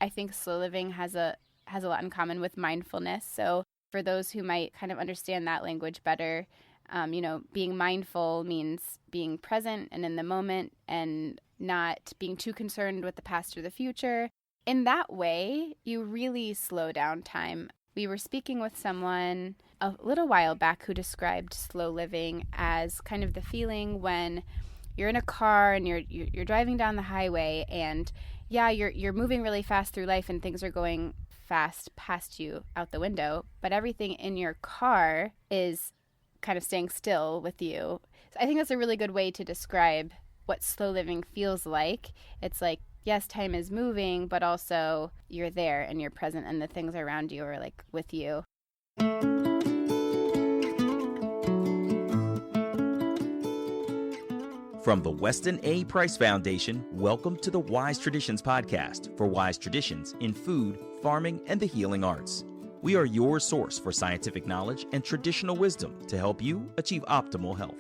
I think slow living has a lot in common with mindfulness. So for those who might kind of understand that language better, being mindful means being present and in the moment and not being too concerned with the past or the future. In that way, you really slow down time. We were speaking with someone a little while back who described slow living as kind of the feeling when you're in a car and you're driving down the highway, and you're moving really fast through life and things are going fast past you out the window, but everything in your car is kind of staying still with you. So I think that's a really good way to describe what slow living feels like. It's like, yes, time is moving, but also you're there and you're present and the things around you are like with you. From the Weston A. Price Foundation, welcome to the Wise Traditions podcast for wise traditions in food, farming, and the healing arts. We are your source for scientific knowledge and traditional wisdom to help you achieve optimal health.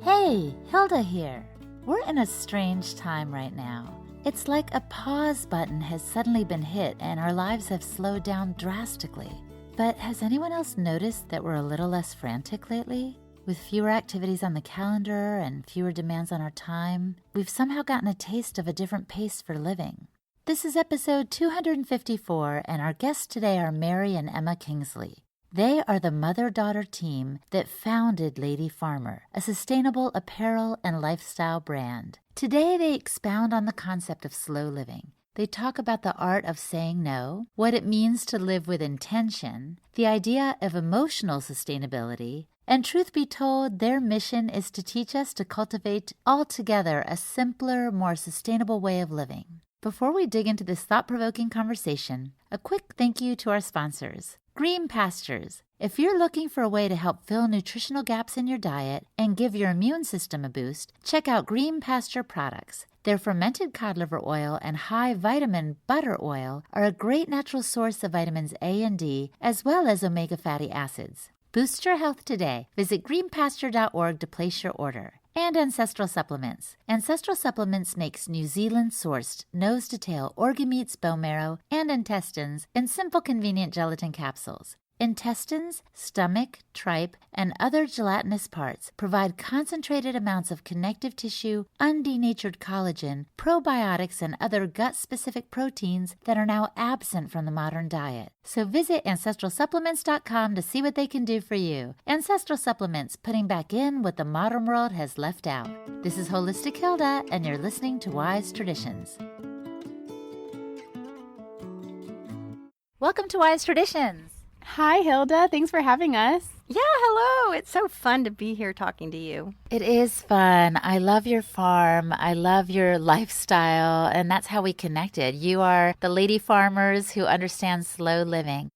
Hey, Hilda here. We're in a strange time right now. It's like a pause button has suddenly been hit and our lives have slowed down drastically. But has anyone else noticed that we're a little less frantic lately? With fewer activities on the calendar and fewer demands on our time, we've somehow gotten a taste of a different pace for living. This is episode 254, and our guests today are Mary and Emma Kingsley. They are the mother-daughter team that founded Lady Farmer, a sustainable apparel and lifestyle brand. Today, they expound on the concept of slow living. They talk about the art of saying no, what it means to live with intention, the idea of emotional sustainability, and truth be told, their mission is to teach us to cultivate altogether a simpler, more sustainable way of living. Before we dig into this thought-provoking conversation, a quick thank you to our sponsors. Green Pastures. If you're looking for a way to help fill nutritional gaps in your diet and give your immune system a boost, check out Green Pasture products. Their fermented cod liver oil and high vitamin butter oil are a great natural source of vitamins A and D, as well as omega fatty acids. Boost your health today. Visit greenpasture.org to place your order. And Ancestral Supplements. Ancestral Supplements makes New Zealand-sourced nose-to-tail organ meats, bone marrow, and intestines in simple, convenient gelatin capsules. Intestines, stomach, tripe, and other gelatinous parts provide concentrated amounts of connective tissue, undenatured collagen, probiotics, and other gut-specific proteins that are now absent from the modern diet. So visit ancestralsupplements.com to see what they can do for you. Ancestral Supplements, putting back in what the modern world has left out. This is Holistic Hilda, and you're listening to Wise Traditions. Welcome to Wise Traditions. Hi, Hilda. Thanks for having us. Yeah, hello. It's so fun to be here talking to you. It is fun. I love your farm. I love your lifestyle, and that's how we connected. You are the lady farmers who understand slow living.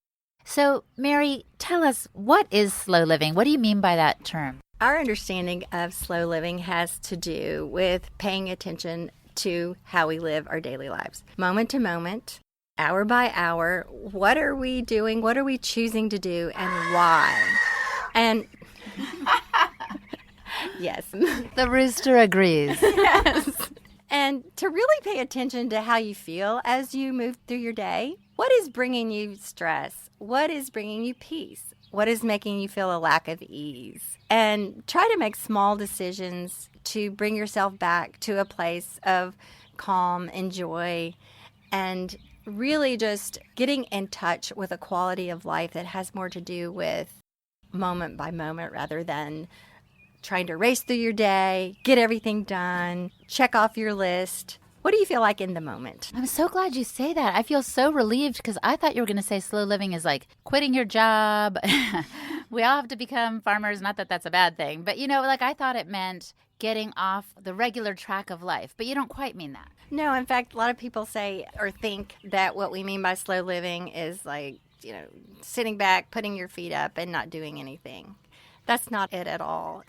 So, Mary, tell us, what is slow living? What do you mean by that term? Our understanding of slow living has to do with paying attention to how we live our daily lives, moment to moment, hour by hour. What are we doing? What are we choosing to do, and why? And yes. The rooster agrees. Yes. And to really pay attention to how you feel as you move through your day. What is bringing you stress? What is bringing you peace? What is making you feel a lack of ease? And try to make small decisions to bring yourself back to a place of calm and joy, and really just getting in touch with a quality of life that has more to do with moment by moment rather than trying to race through your day, get everything done, check off your list. What do you feel like in the moment? I'm so glad you say that. I feel so relieved because I thought you were going to say slow living is like quitting your job. We all have to become farmers. Not that that's a bad thing. But, I thought it meant getting off the regular track of life. But you don't quite mean that. No, in fact, a lot of people say or think that what we mean by slow living is sitting back, putting your feet up and not doing anything. That's not it at all.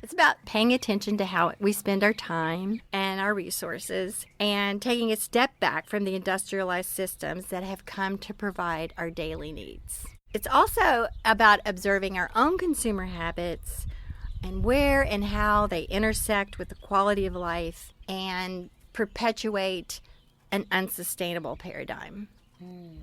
It's about paying attention to how we spend our time and our resources and taking a step back from the industrialized systems that have come to provide our daily needs. It's also about observing our own consumer habits, and where and how they intersect with the quality of life and perpetuate an unsustainable paradigm.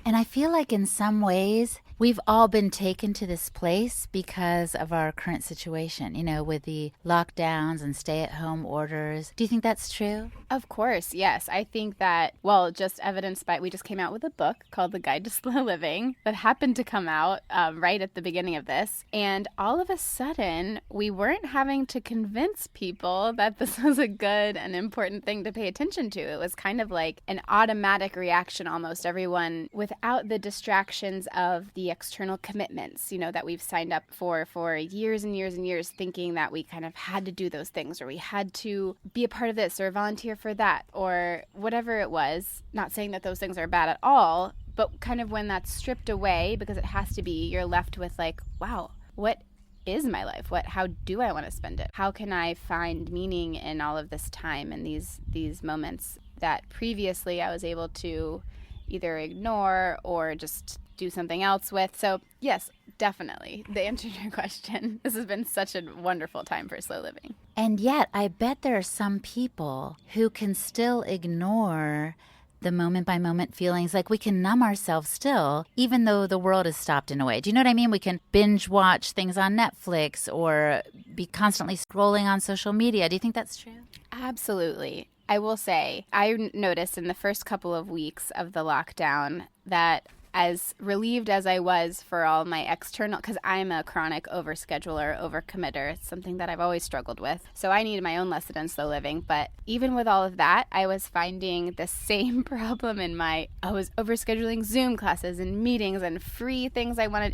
And I feel like in some ways we've all been taken to this place because of our current situation, with the lockdowns and stay-at-home orders. Do you think that's true? Of course, yes. I think that, just evidenced by, we just came out with a book called The Guide to Slow Living that happened to come out right at the beginning of this. And all of a sudden, we weren't having to convince people that this was a good and important thing to pay attention to. It was kind of like an automatic reaction almost. Everyone, without the distractions of the external commitments, that we've signed up for years and years and years, thinking that we kind of had to do those things, or we had to be a part of this or volunteer for that or whatever it was. Not saying that those things are bad at all, but kind of when that's stripped away, because it has to be, you're left with like, wow, what is my life? How do I want to spend it? How can I find meaning in all of this time and these moments that previously I was able to either ignore or just do something else with? So yes, definitely. The answer to your question, this has been such a wonderful time for slow living. And yet I bet there are some people who can still ignore the moment by moment feelings. Like we can numb ourselves still, even though the world is stopped in a way. Do you know what I mean? We can binge watch things on Netflix or be constantly scrolling on social media. Do you think that's true? Absolutely. I will say, I noticed in the first couple of weeks of the lockdown that as relieved as I was for all my external, because I'm a chronic overscheduler, overcommitter. It's something that I've always struggled with. So I need my own lesson in slow living. But even with all of that, I was finding the same problem I was overscheduling Zoom classes and meetings and free things I wanted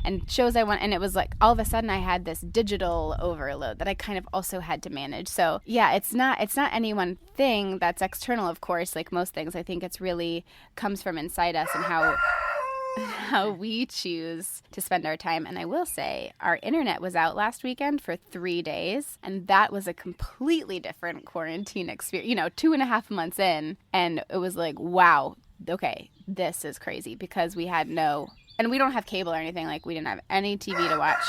and shows I want. And it was like all of a sudden I had this digital overload that I kind of also had to manage. So yeah, it's not any one thing that's external, of course, like most things. I think it's really comes from inside us and how we choose to spend our time. And I will say our internet was out last weekend for 3 days, and that was a completely different quarantine experience, 2.5 months in. And it was like, wow, okay, this is crazy, because we had and we don't have cable or anything. Like we didn't have any TV to watch.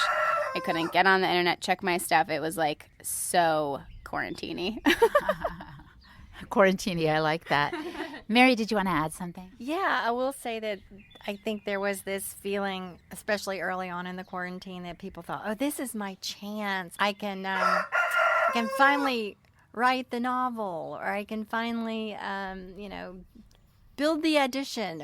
I couldn't get on the internet, check my stuff. It was like so quarantine-y. Quarantine, I like that. Mary, did you want to add something? Yeah, I will say that I think there was this feeling, especially early on in the quarantine, that people thought, oh, this is my chance. I can finally write the novel, or I can finally, build the audition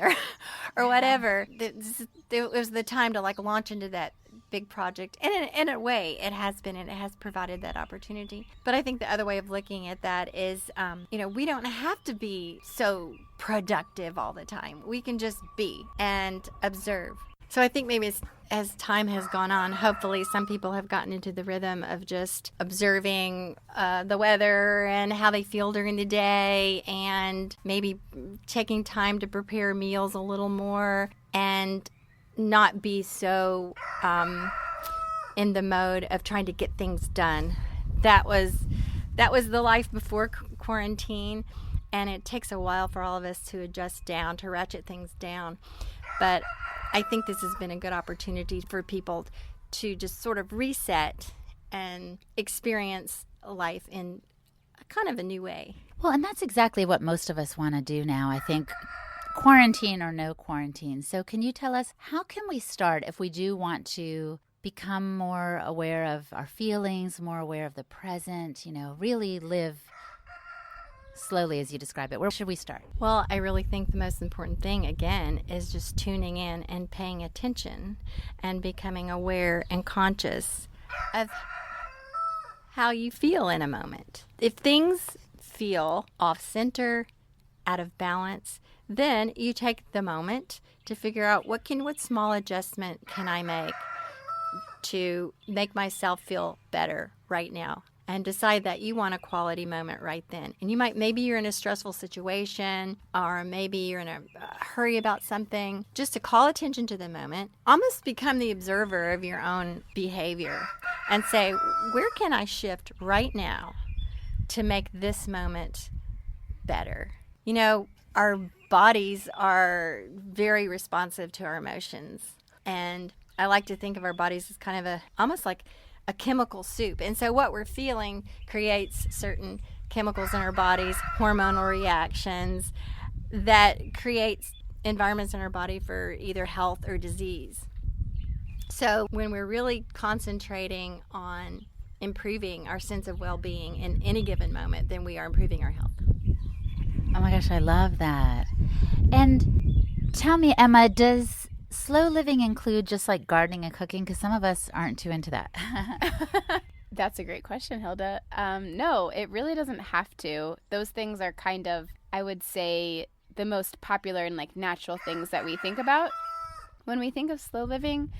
or whatever. It was the time to like launch into that big project. And in a way, it has provided that opportunity. But I think the other way of looking at that is, we don't have to be so productive all the time. We can just be and observe. So I think maybe as time has gone on, hopefully some people have gotten into the rhythm of just observing the weather and how they feel during the day, and maybe taking time to prepare meals a little more and not be so in the mode of trying to get things done. That was the life before quarantine, and it takes a while for all of us to adjust down, to ratchet things down. But I think this has been a good opportunity for people to just sort of reset and experience life in kind of a new way. Well, and that's exactly what most of us want to do now, I think. Quarantine or no quarantine. So can you tell us, how can we start if we do want to become more aware of our feelings, more aware of the present, really live slowly as you describe it? Where should we start? Well, I really think the most important thing, again, is just tuning in and paying attention and becoming aware and conscious of how you feel in a moment. If things feel off-center, out of balance, then you take the moment to figure out what small adjustment can I make to make myself feel better right now, and decide that you want a quality moment right then. And maybe you're in a stressful situation, or maybe you're in a hurry about something. Just to call attention to the moment, almost become the observer of your own behavior and say, where can I shift right now to make this moment better? Our bodies are very responsive to our emotions. And I like to think of our bodies as kind of almost like a chemical soup. And so what we're feeling creates certain chemicals in our bodies, hormonal reactions that creates environments in our body for either health or disease. So when we're really concentrating on improving our sense of well-being in any given moment, then we are improving our health. Oh my gosh, I love that. And tell me, Emma, does slow living include just like gardening and cooking? Because some of us aren't too into that. That's a great question, Hilda. No, it really doesn't have to. Those things are kind of, I would say, the most popular and like natural things that we think about when we think of slow living.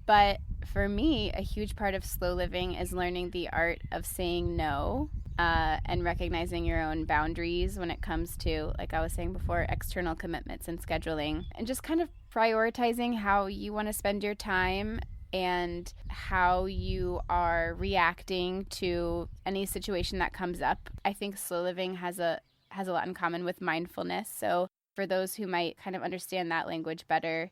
But for me, a huge part of slow living is learning the art of saying no and recognizing your own boundaries when it comes to, like I was saying before, external commitments and scheduling, and just kind of prioritizing how you want to spend your time and how you are reacting to any situation that comes up. I think slow living has a lot in common with mindfulness. So for those who might kind of understand that language better,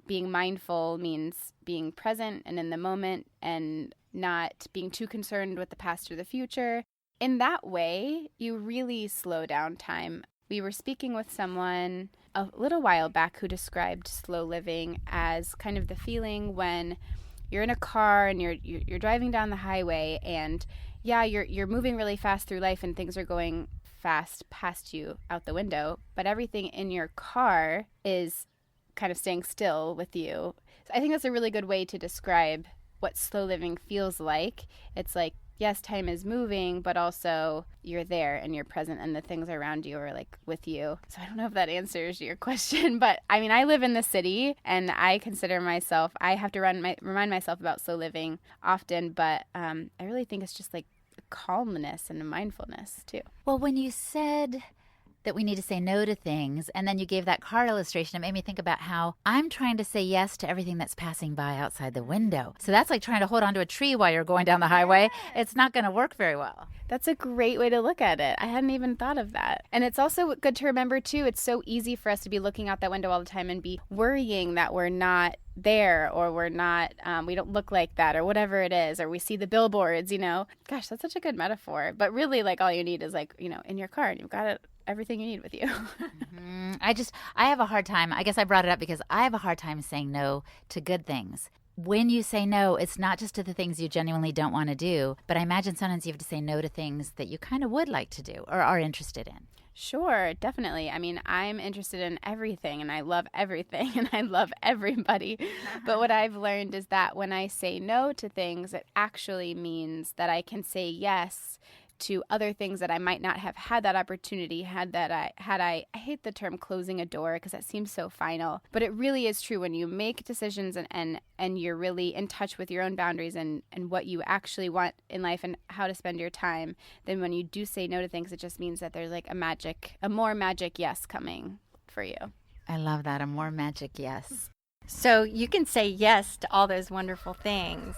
being mindful means being present and in the moment and not being too concerned with the past or the future. In that way, you really slow down time. We were speaking with someone a little while back who described slow living as kind of the feeling when you're in a car and you're driving down the highway, and yeah, you're moving really fast through life and things are going fast past you out the window, but everything in your car is kind of staying still with you. So I think that's a really good way to describe what slow living feels like. It's like, yes, time is moving, but also you're there and you're present and the things around you are like with you. So I don't know if that answers your question, but I mean, I live in the city and I consider myself, I have to remind myself about slow living often, but I really think it's just like a calmness and a mindfulness too. Well, when you said that we need to say no to things, and then you gave that car illustration, it made me think about how I'm trying to say yes to everything that's passing by outside the window. So that's like trying to hold onto a tree while you're going down the highway. It's not going to work very well. That's a great way to look at it. I hadn't even thought of that. And it's also good to remember, too, it's so easy for us to be looking out that window all the time and be worrying that we're not there, or we're not, we don't look like that, or whatever it is, or we see the billboards, Gosh, that's such a good metaphor. But really, like, all you need is, like, in your car, and you've got everything you need with you. Mm-hmm. I have a hard time. I guess I brought it up because I have a hard time saying no to good things. When you say no, it's not just to the things you genuinely don't want to do, but I imagine sometimes you have to say no to things that you kind of would like to do or are interested in. Sure, definitely. I mean, I'm interested in everything and I love everything and I love everybody. But what I've learned is that when I say no to things, it actually means that I can say yes to other things that I might not have had that opportunity I hate the term closing a door because that seems so final, but it really is true when you make decisions and you're really in touch with your own boundaries and what you actually want in life and how to spend your time. Then when you do say no to things, it just means that there's like a more magic yes coming for you. I love that, a more magic yes. So you can say yes to all those wonderful things,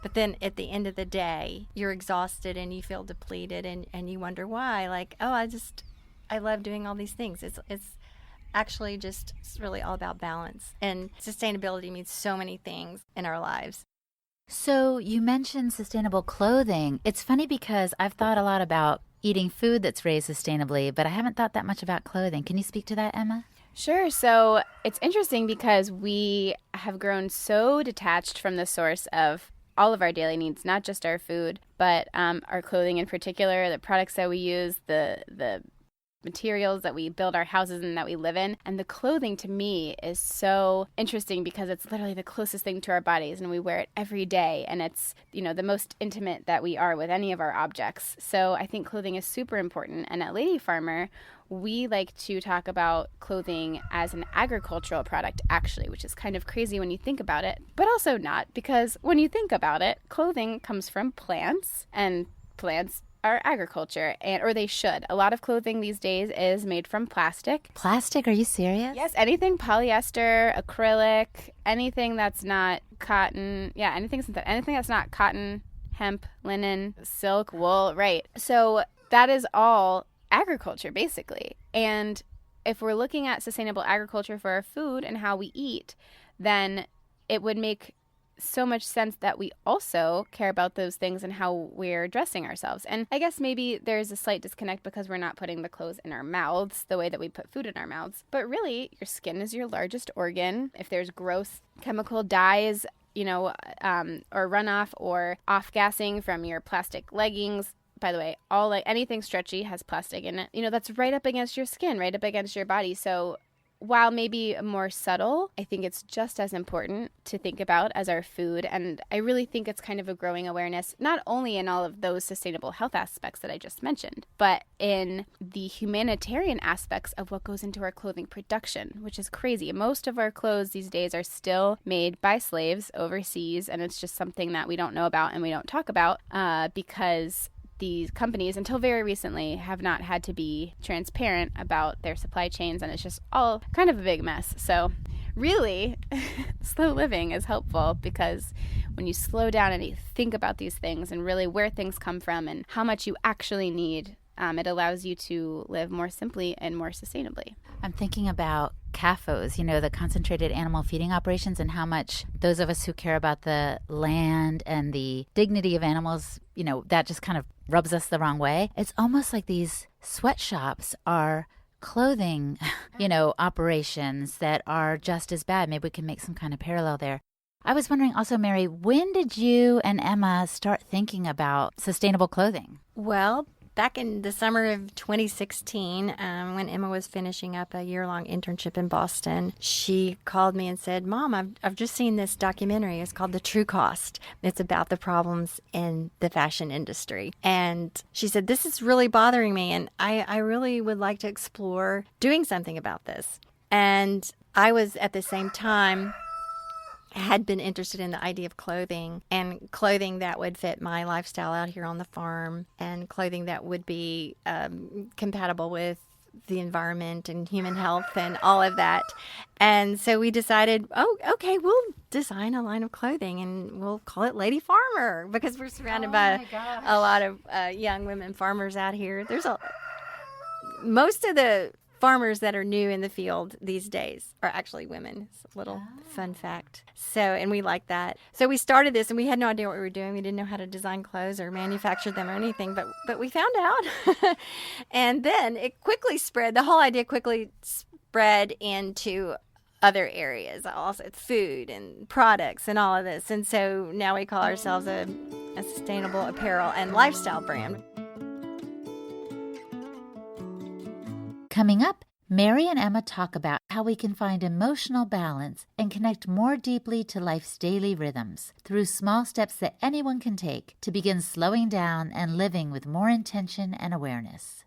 but then at the end of the day, you're exhausted and you feel depleted and you wonder why. Like, oh, I love doing all these things. It's actually it's really all about balance. And sustainability means so many things in our lives. So you mentioned sustainable clothing. It's funny because I've thought a lot about eating food that's raised sustainably, but I haven't thought that much about clothing. Can you speak to that, Emma? Sure. So it's interesting because we have grown so detached from the source of all of our daily needs, not just our food, but our clothing in particular, the products that we use, the materials that we build our houses and that we live in. And the clothing to me is so interesting because it's literally the closest thing to our bodies and we wear it every day. And it's, the most intimate that we are with any of our objects. So I think clothing is super important. And at Lady Farmer, we like to talk about clothing as an agricultural product, actually, which is kind of crazy when you think about it, but also not, because when you think about it, clothing comes from plants, and plants are agriculture, or they should. A lot of clothing these days is made from plastic. Plastic? Are you serious? Yes, anything polyester, acrylic, anything that's not cotton. Yeah, anything that's not cotton, hemp, linen, silk, wool, right. So that is all agriculture, basically. And if we're looking at sustainable agriculture for our food and how we eat, then it would make so much sense that we also care about those things and how we're dressing ourselves. And I guess maybe there's a slight disconnect because we're not putting the clothes in our mouths the way that we put food in our mouths. But really, your skin is your largest organ. If there's gross chemical dyes, or runoff or off-gassing from your plastic leggings, by the way, anything stretchy has plastic in it, that's right up against your skin, right up against your body. So while maybe more subtle, I think it's just as important to think about as our food. And I really think it's kind of a growing awareness, not only in all of those sustainable health aspects that I just mentioned, but in the humanitarian aspects of what goes into our clothing production, which is crazy. Most of our clothes these days are still made by slaves overseas, and it's just something that we don't know about and we don't talk about because these companies, until very recently, have not had to be transparent about their supply chains, and it's just all kind of a big mess. So really, slow living is helpful because when you slow down and you think about these things and really where things come from and how much you actually need, it allows you to live more simply and more sustainably. I'm thinking about CAFOs, the concentrated animal feeding operations, and how much those of us who care about the land and the dignity of animals, that just kind of rubs us the wrong way. It's almost like these sweatshops are clothing, operations that are just as bad. Maybe we can make some kind of parallel there. I was wondering also, Mary, when did you and Emma start thinking about sustainable clothing? Well, back in the summer of 2016, when Emma was finishing up a year-long internship in Boston, she called me and said, "Mom, I've just seen this documentary. It's called The True Cost. It's about the problems in the fashion industry." And she said, "This is really bothering me, and I really would like to explore doing something about this." And I was at the same time had been interested in the idea of clothing, and clothing that would fit my lifestyle out here on the farm, and clothing that would be compatible with the environment and human health and all of that. And so we decided, okay, we'll design a line of clothing and we'll call it Lady Farmer, because we're surrounded by a lot of young women farmers out here. Most of the farmers that are new in the field these days are actually women. It's a little fun fact. So, and we like that. So we started this, and we had no idea what we were doing. We didn't know how to design clothes or manufacture them or anything, but we found out. And then it quickly spread. The whole idea quickly spread into other areas, also food and products and all of this. And so now we call ourselves a sustainable apparel and lifestyle brand. Coming up, Mary and Emma talk about how we can find emotional balance and connect more deeply to life's daily rhythms through small steps that anyone can take to begin slowing down and living with more intention and awareness.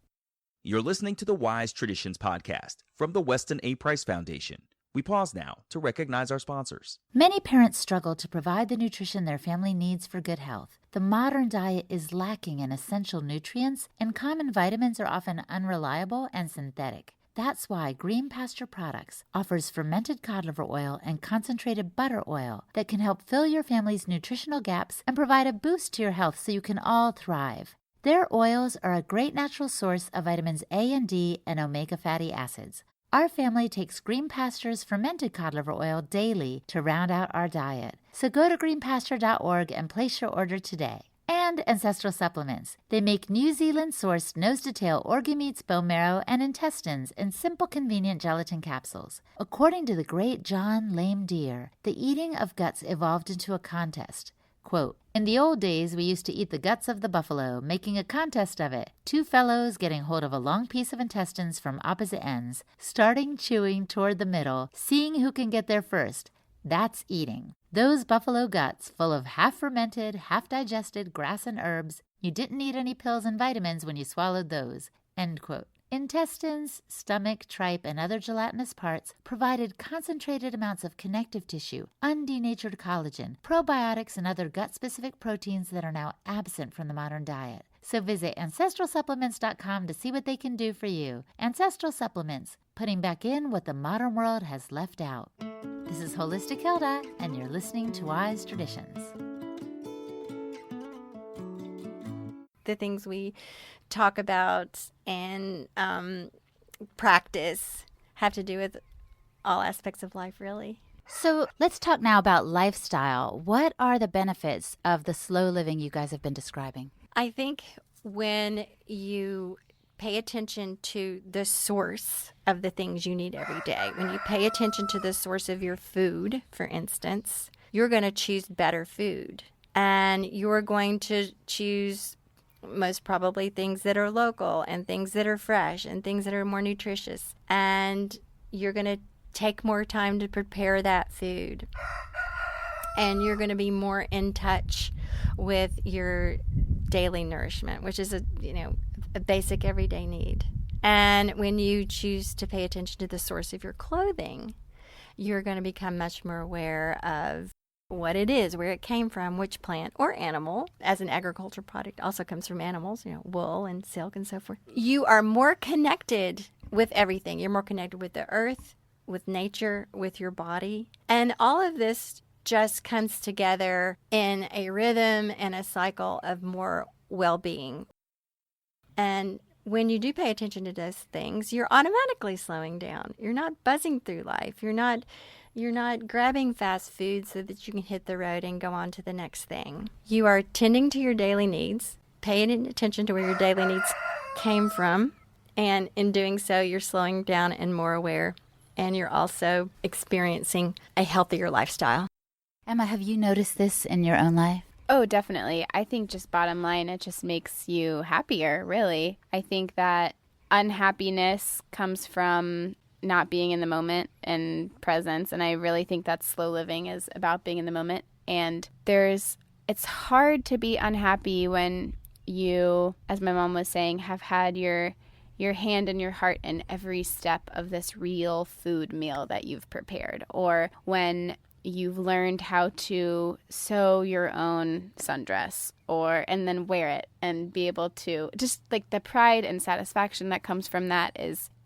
You're listening to the Wise Traditions podcast from the Weston A. Price Foundation. We pause now to recognize our sponsors. Many parents struggle to provide the nutrition their family needs for good health. The modern diet is lacking in essential nutrients, and common vitamins are often unreliable and synthetic. That's why Green Pasture Products offers fermented cod liver oil and concentrated butter oil that can help fill your family's nutritional gaps and provide a boost to your health so you can all thrive. Their oils are a great natural source of vitamins A and D and omega fatty acids. Our family takes Green Pasture's fermented cod liver oil daily to round out our diet. So go to greenpasture.org and place your order today. And Ancestral Supplements. They make New Zealand-sourced nose-to-tail organ meats, bone marrow, and intestines in simple, convenient gelatin capsules. According to the great John Lame Deer, the eating of guts evolved into a contest. Quote, "In the old days, we used to eat the guts of the buffalo, making a contest of it. Two fellows getting hold of a long piece of intestines from opposite ends, starting chewing toward the middle, seeing who can get there first. That's eating. Those buffalo guts, full of half-fermented, half-digested grass and herbs, you didn't need any pills and vitamins when you swallowed those." End quote. Intestines, stomach, tripe, and other gelatinous parts provided concentrated amounts of connective tissue, undenatured collagen, probiotics, and other gut-specific proteins that are now absent from the modern diet. So visit ancestralsupplements.com to see what they can do for you. Ancestral Supplements, putting back in what the modern world has left out. This is Holistic Hilda, and you're listening to Wise Traditions. The things we talk about and practice have to do with all aspects of life, really. So let's talk now about lifestyle. What are the benefits of the slow living you guys have been describing? I think when you pay attention to the source of the things you need every day, when you pay attention to the source of your food, for instance, you're going to choose better food. And you're going to choose most probably things that are local and things that are fresh and things that are more nutritious. And you're going to take more time to prepare that food. And you're going to be more in touch with your daily nourishment, which is a basic everyday need. And when you choose to pay attention to the source of your clothing, you're going to become much more aware of what it is, where it came from, which plant or animal, as an agriculture product also comes from animals, wool and silk and so forth. You are more connected with everything. You're more connected with the earth, with nature, with your body. And all of this just comes together in a rhythm and a cycle of more well-being. And when you do pay attention to those things, you're automatically slowing down. You're not buzzing through life. You're not grabbing fast food so that you can hit the road and go on to the next thing. You are tending to your daily needs, paying attention to where your daily needs came from, and in doing so, you're slowing down and more aware, and you're also experiencing a healthier lifestyle. Emma, have you noticed this in your own life? Oh, definitely. I think just bottom line, it just makes you happier, really. I think that unhappiness comes from not being in the moment and presence. And I really think that slow living is about being in the moment. And it's hard to be unhappy when you, as my mom was saying, have had your hand and your heart in every step of this real food meal that you've prepared, or when you've learned how to sew your own sundress and then wear it and be able to just like the pride and satisfaction that comes from that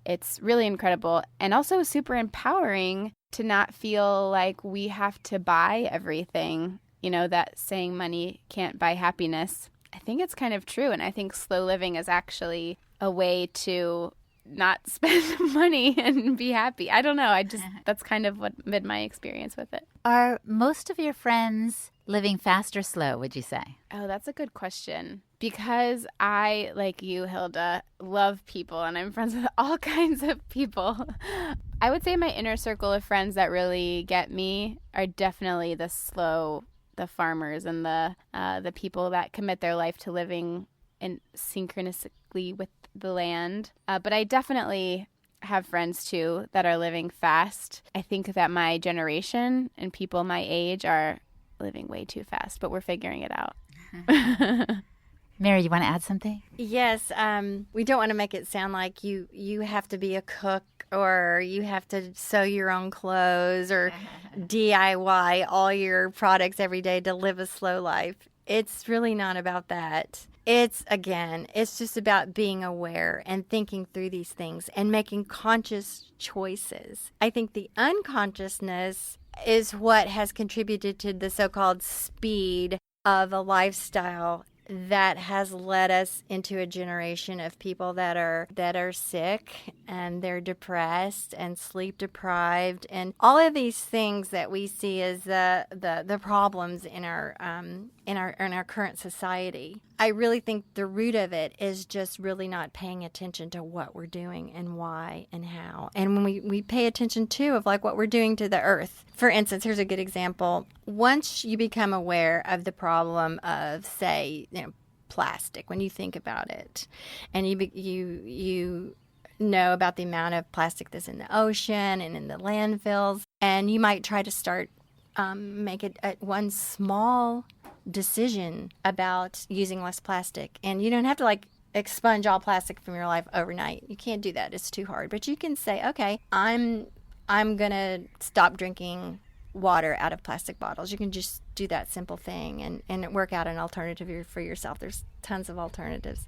it's really incredible, and also super empowering to not feel like we have to buy everything, that saying money can't buy happiness. I think it's kind of true, and I think slow living is actually a way to not spend money and be happy. I don't know. That's kind of what been my experience with it. Are most of your friends living fast or slow, would you say? Oh, that's a good question. Because I, like you, Hilda, love people and I'm friends with all kinds of people. I would say my inner circle of friends that really get me are definitely the farmers and the people that commit their life to living synchronously with the land. But I definitely have friends too that are living fast. I think that my generation and people my age are living way too fast, but we're figuring it out. Mary, you want to add something? Yes. We don't want to make it sound like you have to be a cook or you have to sew your own clothes or DIY all your products every day to live a slow life. It's really not about that. It's just about being aware and thinking through these things and making conscious choices. I think the unconsciousness is what has contributed to the so-called speed of a lifestyle that has led us into a generation of people that are sick and they're depressed and sleep deprived and all of these things that we see as the problems in our current society. I really think the root of it is just really not paying attention to what we're doing and why and how. And when we pay attention too of like what we're doing to the earth. For instance, here's a good example. Once you become aware of the problem of, say, plastic, when you think about it, and you know about the amount of plastic that's in the ocean and in the landfills, and you might try to start make it one small decision about using less plastic. And you don't have to expunge all plastic from your life overnight. You can't do that. It's too hard. But you can say, okay, I'm going to stop drinking water out of plastic bottles. You can just do that simple thing and work out an alternative for yourself. There's tons of alternatives.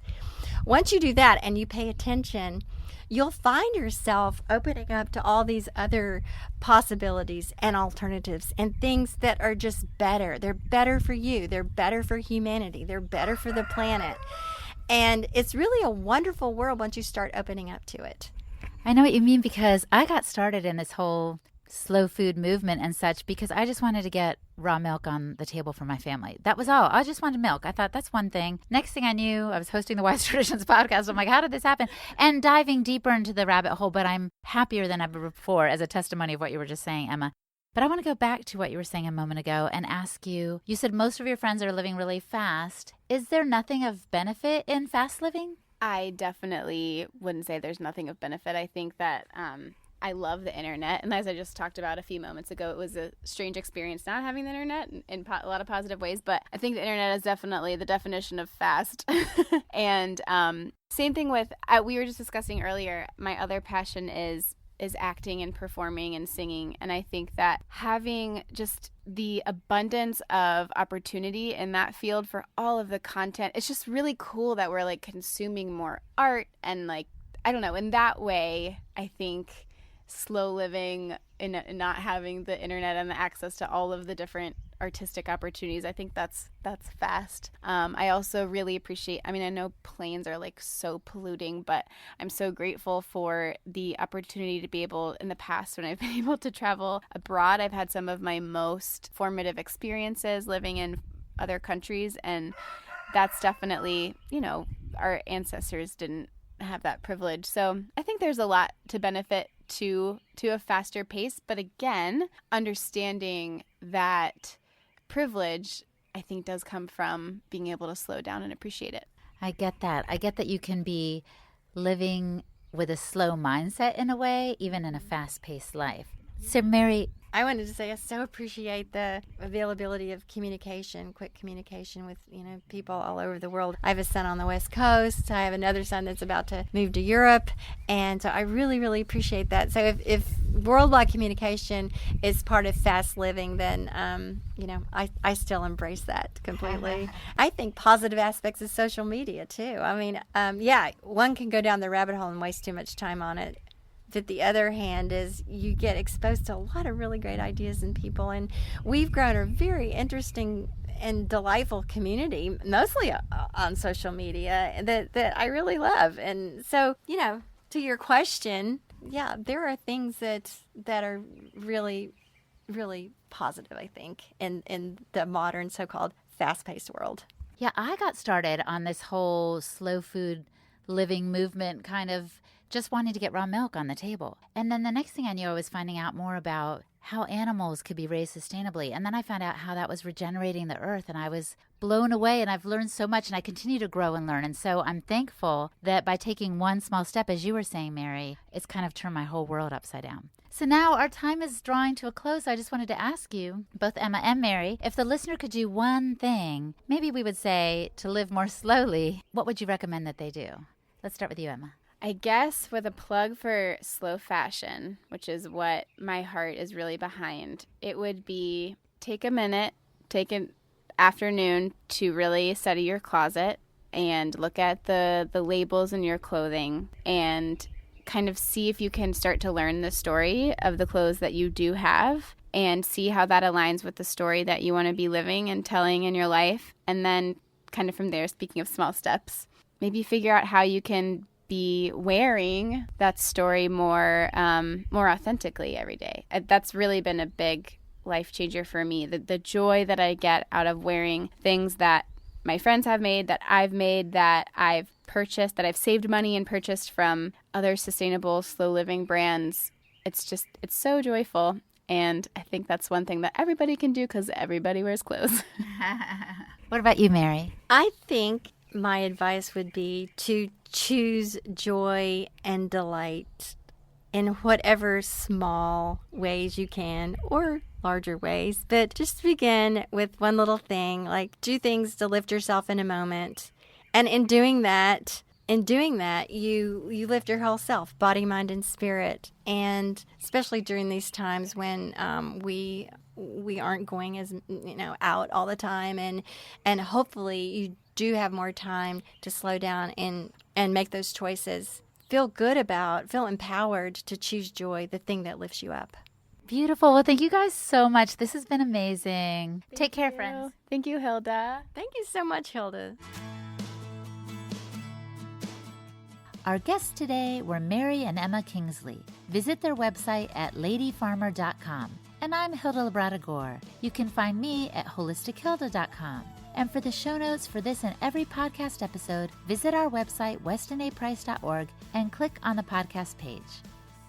Once you do that and you pay attention, you'll find yourself opening up to all these other possibilities and alternatives and things that are just better. They're better for you. They're better for humanity. They're better for the planet. And it's really a wonderful world once you start opening up to it. I know what you mean, because I got started in this whole slow food movement and such because I just wanted to get raw milk on the table for my family. That was all. I just wanted milk. I thought that's one thing. Next thing I knew, I was hosting the Wise Traditions podcast. I'm like, how did this happen? And diving deeper into the rabbit hole, but I'm happier than ever before as a testimony of what you were just saying, Emma. But I want to go back to what you were saying a moment ago and ask you, you said most of your friends are living really fast. Is there nothing of benefit in fast living? I definitely wouldn't say there's nothing of benefit. I think that I love the internet. And as I just talked about a few moments ago, it was a strange experience not having the internet in a lot of positive ways. But I think the internet is definitely the definition of fast. And same thing with, we were just discussing earlier, my other passion is acting and performing and singing. And I think that having just the abundance of opportunity in that field for all of the content, it's just really cool that we're like consuming more art and like, I don't know, in that way, I think slow living and not having the internet and the access to all of the different artistic opportunities, I think that's fast. I also really appreciate, I know planes are like so polluting, but I'm so grateful for the opportunity to be able, in the past when I've been able to travel abroad, I've had some of my most formative experiences living in other countries, and that's definitely, our ancestors didn't have that privilege. So I think there's a lot to benefit to a faster pace, but again, understanding that privilege, I think, does come from being able to slow down and appreciate it. I get that. I get that you can be living with a slow mindset in a way, even in a fast-paced life. So, Mary, I wanted to say I so appreciate the availability of communication, quick communication with, people all over the world. I have a son on the West Coast. I have another son that's about to move to Europe. And so I really, really appreciate that. So if worldwide communication is part of fast living, then, I still embrace that completely. I think positive aspects of social media, too. One can go down the rabbit hole and waste too much time on it. But the other hand is you get exposed to a lot of really great ideas and people. And we've grown a very interesting and delightful community, mostly on social media, that I really love. And so, to your question, there are things that are really, really positive, I think, in the modern so-called fast-paced world. Yeah, I got started on this whole slow food living movement, kind of just wanting to get raw milk on the table. And then the next thing I knew, I was finding out more about how animals could be raised sustainably. And then I found out how that was regenerating the earth. And I was blown away, and I've learned so much, and I continue to grow and learn. And so I'm thankful that by taking one small step, as you were saying, Mary, it's kind of turned my whole world upside down. So now our time is drawing to a close. I just wanted to ask you, both Emma and Mary, if the listener could do one thing, maybe we would say to live more slowly, what would you recommend that they do? Let's start with you, Emma. I guess with a plug for slow fashion, which is what my heart is really behind, it would be take a minute, take an afternoon to really study your closet and look at the labels in your clothing and kind of see if you can start to learn the story of the clothes that you do have and see how that aligns with the story that you want to be living and telling in your life. And then kind of from there, speaking of small steps, maybe figure out how you can be wearing that story more authentically every day. That's really been a big life changer for me. The joy that I get out of wearing things that my friends have made, that I've purchased, that I've saved money and purchased from other sustainable, slow living brands. It's so joyful. And I think that's one thing that everybody can do because everybody wears clothes. What about you, Mary? I think my advice would be to choose joy and delight in whatever small ways you can, or larger ways. But just begin with one little thing, like do things to lift yourself in a moment. And in doing that, you lift your whole self, body, mind, and spirit. And especially during these times when we aren't going as out all the time, and hopefully you do have more time to slow down and make those choices. Feel empowered to choose joy, the thing that lifts you up. Beautiful. Well, thank you guys so much. This has been amazing. Take care, friends. Thank you, Hilda. Thank you so much, Hilda. Our guests today were Mary and Emma Kingsley. Visit their website at ladyfarmer.com. And I'm Hilda Labrada Gore. You can find me at holistichilda.com. And for the show notes for this and every podcast episode, visit our website, westonaprice.org, and click on the podcast page.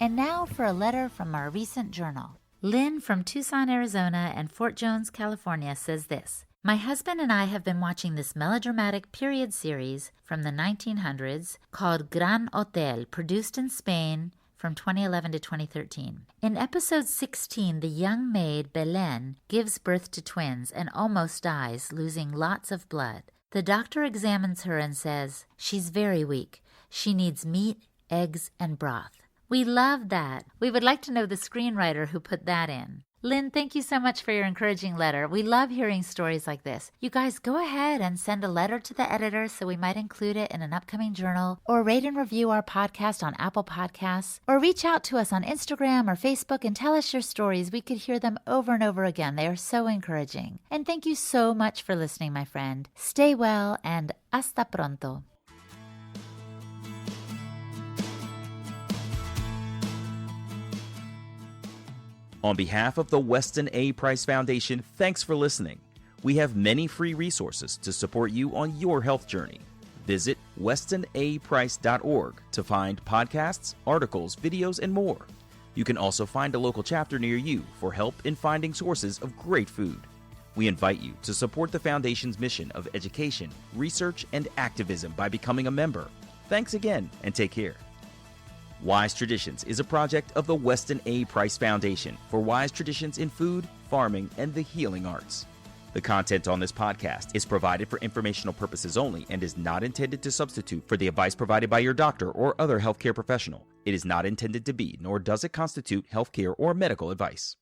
And now for a letter from our recent journal. Lynn from Tucson, Arizona and Fort Jones, California says this: My husband and I have been watching this melodramatic period series from the 1900s called Gran Hotel, produced in Spain from 2011 to 2013. In episode 16, the young maid, Belen, gives birth to twins and almost dies, losing lots of blood. The doctor examines her and says, she's very weak. She needs meat, eggs, and broth. We love that. We would like to know the screenwriter who put that in. Lynn, thank you so much for your encouraging letter. We love hearing stories like this. You guys go ahead and send a letter to the editor so we might include it in an upcoming journal, or rate and review our podcast on Apple Podcasts, or reach out to us on Instagram or Facebook and tell us your stories. We could hear them over and over again. They are so encouraging. And thank you so much for listening, my friend. Stay well and hasta pronto. On behalf of the Weston A. Price Foundation, thanks for listening. We have many free resources to support you on your health journey. Visit westonaprice.org to find podcasts, articles, videos, and more. You can also find a local chapter near you for help in finding sources of great food. We invite you to support the Foundation's mission of education, research, and activism by becoming a member. Thanks again, and take care. Wise Traditions is a project of the Weston A. Price Foundation for wise traditions in food, farming, and the healing arts. The content on this podcast is provided for informational purposes only and is not intended to substitute for the advice provided by your doctor or other healthcare professional. It is not intended to be, nor does it constitute healthcare or medical advice.